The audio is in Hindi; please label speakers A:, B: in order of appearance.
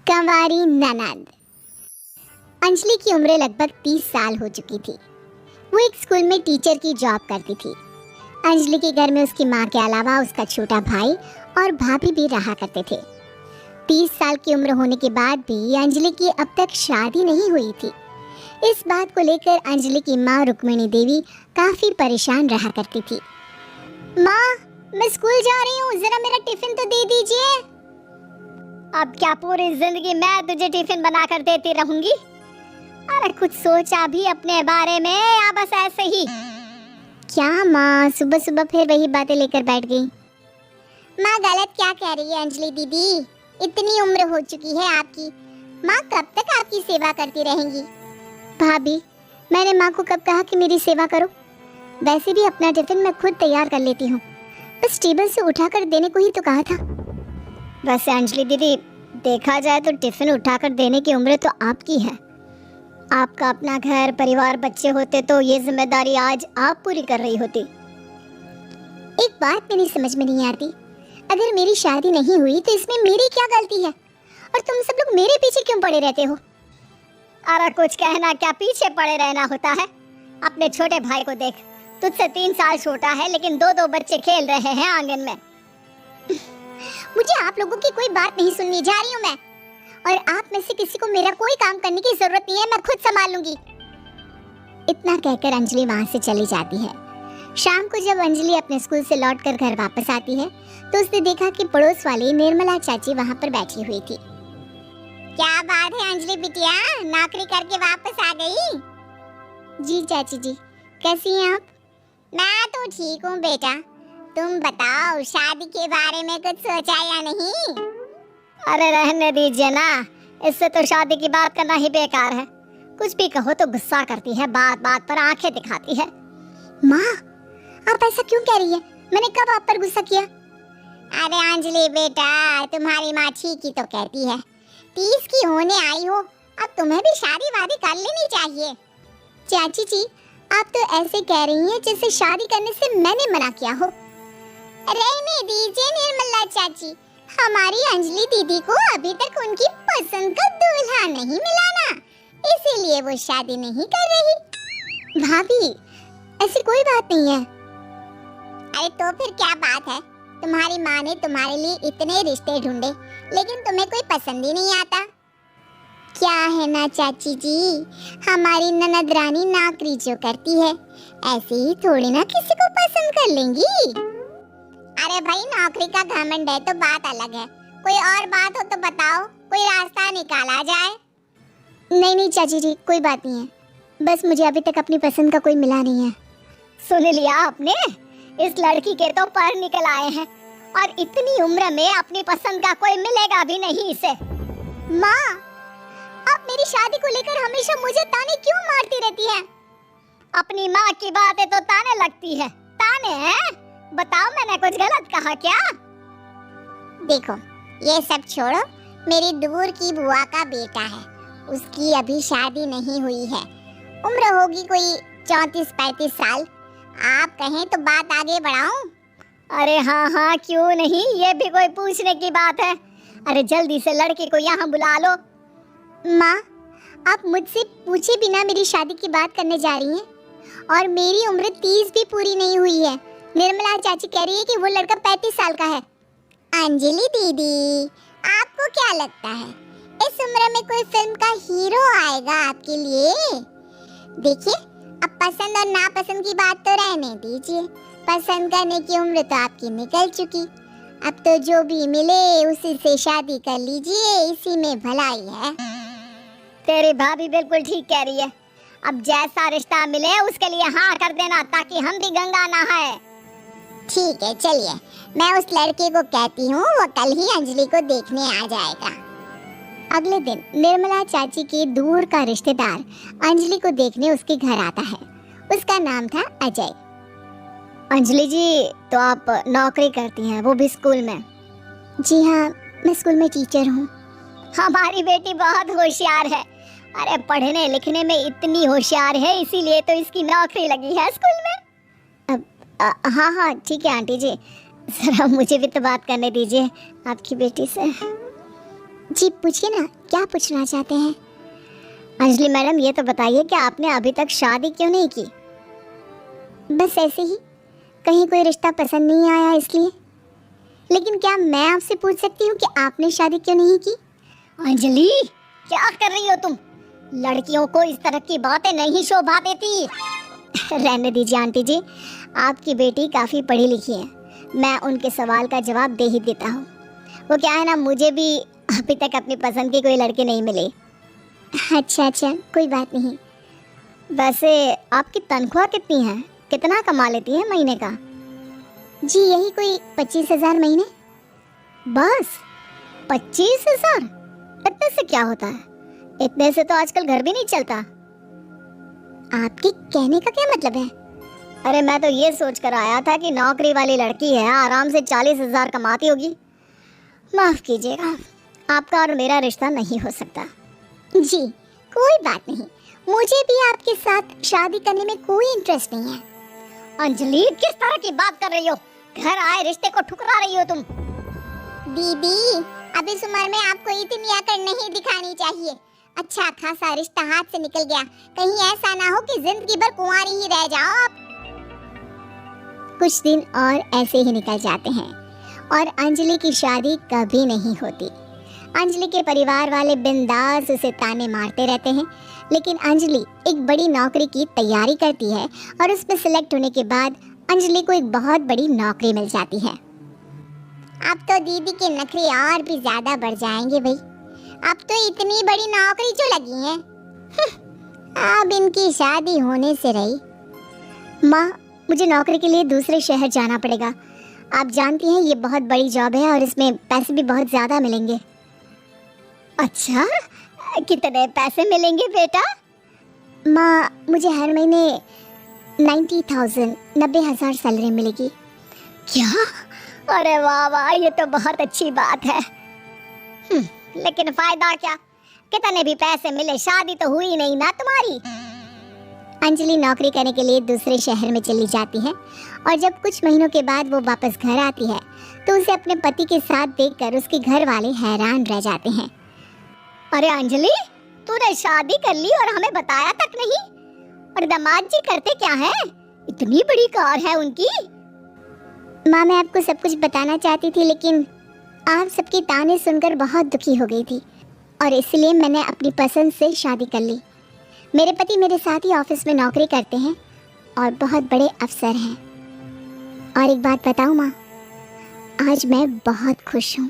A: कंवारी ननद। अंजलि की उम्र लगभग 30 साल हो चुकी थी। वो एक स्कूल में टीचर की जॉब करती थी। अंजलि के घर में उसकी माँ के अलावा उसका छोटा भाई और भाभी भी रहा करते थे। 30 साल की उम्र होने के बाद भी अंजलि की अब तक शादी नहीं हुई थी। इस बात को लेकर अंजलि की माँ रुक्मिणी देवी काफी परेशान रहा करती थी। माँ, मैं स्कूल जा रही हूँ, जरा मेरा टिफिन तो दे दीजिए। अब क्या पूरी जिंदगी मैं तुझे टिफिन बनाकर देती रहूंगी? अरे कुछ सोचा भी अपने बारे में या बस ऐसे ही? क्या माँ, सुबह सुबह फिर वही बातें लेकर बैठ गई। माँ गलत क्या कह रही है अंजलि दीदी? इतनी उम्र हो चुकी है आपकी, माँ कब तक आपकी सेवा करती रहेंगी? भाभी, मैंने माँ को कब कहा कि मेरी सेवा करो? वैसे भी अपना टिफिन मैं खुद तैयार कर लेती हूँ, बस टेबल से उठाकर देने को ही तो कहा था। वैसे अंजलि दीदी, देखा जाए तो टिफिन उठाकर देने की उम्र तो आपकी है। आपका अपना घर परिवार बच्चे होते तो ये जिम्मेदारी आज आप पूरी कर रही होती। एक बात मेरी समझ में नहीं आती, अगर मेरी शादी नहीं हुई तो इसमें मेरी क्या गलती है और तुम सब लोग मेरे पीछे क्यों पड़े रहते हो? अरे कुछ कहना क्या पीछे पड़े रहना होता है? अपने छोटे भाई को देख, तुझसे 3 साल छोटा है लेकिन 2-2 बच्चे खेल रहे हैं आंगन में। मुझे आप लोगों की कोई बात नहीं सुननी, जा रही हूँ मैं। और आप में से किसी को मेरा कोई काम करने की जरूरत नहीं है, मैं खुद संभाल लूंगी। इतना कहकर अंजलि वहां से चली जाती है। शाम को जब अंजलि अपने स्कूल से लौटकर घर वापस आती है तो उसने देखा कि पड़ोस वाली निर्मला चाची वहां पर बैठी हुई थी। क्या बात है अंजलि बिटिया, नौकरी करके वापस आ गई? जी चाची जी, कैसी हैं आप? मैं तो ठीक हूँ बेटा, तुम बताओ शादी के बारे में कुछ सोचा या नहीं? अरे रहने दीजिए ना, इससे तो शादी की बात करना ही बेकार है। कुछ भी कहो तो गुस्सा करती है, बात बात पर आंखें दिखाती है। माँ, आप ऐसा क्यों कह रही है? मैंने कब आप पर गुस्सा किया? अरे अंजलि बेटा, तुम्हारी माँ ठीक ही तो कहती है। 30 की होने आई हो, अब तुम्हें भी शादी वादी कर लेनी चाहिए। चाची जी, आप तो ऐसे कह रही हैं जैसे शादी करने से मैंने मना किया हो। रहने दीजिए निर्मला चाची, हमारी अंजलि दीदी को अभी तक उनकी पसंद का दूल्हा नहीं मिला ना, इसीलिए वो शादी नहीं कर रही। भाभी, ऐसी कोई बात नहीं है। अरे तो फिर क्या बात है? तुम्हारी माँ ने तुम्हारे लिए इतने रिश्ते ढूंढे लेकिन तुम्हें कोई पसंद ही नहीं आता। क्या है ना चाची जी, हमारी ननद रानी नौकरी जो करती है ऐसे ही थोड़ी ना किसी को पसंद कर लेंगी। अरे भाई, नौकरी का घमंड है तो बात अलग है, कोई और बात हो तो बताओ, कोई रास्ता निकाला जाए। नहीं नहीं चाची जी, कोई बात नहीं है, बस मुझे अभी तक अपनी पसंद का कोई मिला नहीं है। सुन लिया आपने, इस लड़की के तो पर निकल आए हैं और इतनी उम्र में अपनी पसंद का कोई मिलेगा भी नहीं इसे। माँ, आप मेरी शादी को लेकर हमेशा मुझे ताने क्यों मारती रहती हैं? अपनी माँ की बातें तो ताने लगती है। ताने हैं? बताओ, मैंने कुछ गलत कहा क्या? देखो, ये सब छोड़ो, मेरी दूर की बुआ का बेटा है, उसकी अभी शादी नहीं हुई है, उम्र होगी कोई 34-35 साल। आप कहें तो बात आगे बढ़ाऊं? अरे हाँ हाँ, क्यों नहीं, ये भी कोई पूछने की बात है। अरे जल्दी से लड़के को यहाँ बुला लो। माँ, आप मुझसे पूछे बिना मेरी शादी की बात करने जा रही हैं और मेरी उम्र 30 भी पूरी नहीं हुई है। निर्मला चाची कह रही है कि वो लड़का 35 साल का है। अंजलि दीदी, आपको क्या लगता है इस उम्र में कोई फिल्म का हीरो आएगा आपके लिए? देखिए, अब पसंद और नापसंद की बात तो रहने दीजिए, पसंद करने की उम्र तो आपकी निकल चुकी, अब तो जो भी मिले उसी से शादी कर लीजिए, इसी में भलाई है। तेरी भाभी बिल्कुल ठीक कह रही है, अब जैसा रिश्ता मिले उसके लिए हाँ कर देना ताकि हम भी गंगा नहाए। ठीक है, चलिए मैं उस लड़के को कहती हूँ, वो कल ही अंजलि को देखने आ जाएगा। अगले दिन निर्मला चाची के दूर का रिश्तेदार अंजलि को देखने उसके घर आता है। उसका नाम था अजय। अंजलि जी, तो आप नौकरी करती हैं, वो भी स्कूल में? जी हाँ, मैं स्कूल में टीचर हूँ। हमारी बेटी बहुत होशियार है, अरे पढ़ने लिखने में इतनी होशियार है, इसीलिए तो इसकी नौकरी लगी है स्कूल में। हाँ हाँ ठीक है आंटी जी, जरा मुझे भी तो बात करने दीजिए आपकी बेटी से। जी पूछिए ना, क्या पूछना चाहते हैं? अंजलि मैडम, ये तो बताइए कि आपने अभी तक शादी क्यों नहीं की? बस ऐसे ही, कहीं कोई रिश्ता पसंद नहीं आया इसलिए। लेकिन क्या मैं आपसे पूछ सकती हूँ कि आपने शादी क्यों नहीं की? अंजलि, क्या कर रही हो तुम? लड़कियों को इस तरह की बातें नहीं शोभा देती। रहने दीजिए आंटी जी, आपकी बेटी काफ़ी पढ़ी लिखी है, मैं उनके सवाल का जवाब दे ही देता हूँ। वो क्या है ना, मुझे भी अभी तक अपनी पसंद के कोई लड़के नहीं मिले। अच्छा अच्छा, कोई बात नहीं। वैसे आपकी तनख्वाह कितनी है? कितना कमा लेती है महीने का? जी यही कोई 25,000 महीने। बस 25,000? इतने से क्या होता है? इतने से तो आजकल घर भी नहीं चलता। आपके कहने का क्या मतलब है? अरे मैं तो ये सोच कर आया था कि नौकरी वाली लड़की है, आराम से 40,000 कमाती होगी। माफ कीजिएगा, आपका और मेरा रिश्ता नहीं हो सकता। जी कोई बात नहीं, मुझे भी आपके साथ शादी करने में कोई इंटरेस्ट नहीं है। अंजलि, किस तरह की बात कर रही हो? घर आए रिश्ते को ठुकरा रही हो तुम। दीदी, अब इस उम्र में आपको इतनी अकड़ नहीं दिखानी चाहिए। अच्छा खासा रिश्ता हाथ से निकल गया, कहीं ऐसा ना हो कि जिंदगी भर कुंवारी ही रह जाओ आप। कुछ दिन और ऐसे ही निकल जाते हैं और अंजलि की शादी कभी नहीं होती। अंजलि के परिवार वाले बिंदास उसे ताने मारते रहते हैं, लेकिन अंजलि एक बड़ी नौकरी की तैयारी करती है और उसमें सिलेक्ट होने के बाद अंजलि को एक बहुत बड़ी नौकरी मिल जाती है। अब तो दीदी के नखरे और भी ज्यादा बढ़ जाएंगे भाई, अब तो इतनी बड़ी नौकरी जो लगी है। अब इनकी शादी होने से रही। माँ, मुझे नौकरी के लिए दूसरे शहर जाना पड़ेगा। आप जानती हैं ये बहुत बड़ी जॉब है और इसमें पैसे भी बहुत ज्यादा मिलेंगे। अच्छा, कितने पैसे मिलेंगे बेटा? माँ, मुझे हर महीने 90,000 सैलरी मिलेगी। क्या? अरे वाह वाह, ये तो बहुत अच्छी बात है। लेकिन फायदा क्या? कितने भी पैसे मिले, शादी तो हुई नहीं ना तुम्हारी। अंजलि नौकरी करने के लिए दूसरे शहर में चली जाती है और जब कुछ महीनों के बाद वो वापस घर आती है तो उसे अपने पति के साथ देखकर उसके घर वाले हैरान रह जाते हैं। अरे अंजलि, तूने शादी कर ली और हमें बताया तक नहीं। और दामाद जी करते क्या है? इतनी बड़ी कार है उनकी। माँ, मैं आपको सब कुछ बताना चाहती थी, लेकिन आप सबके ताने सुनकर बहुत दुखी हो गई थी और इसलिए मैंने अपनी पसंद से शादी कर ली। मेरे पति मेरे साथ ही ऑफिस में नौकरी करते हैं और बहुत बड़े अफसर हैं। और एक बात बताऊँ माँ, आज मैं बहुत खुश हूँ।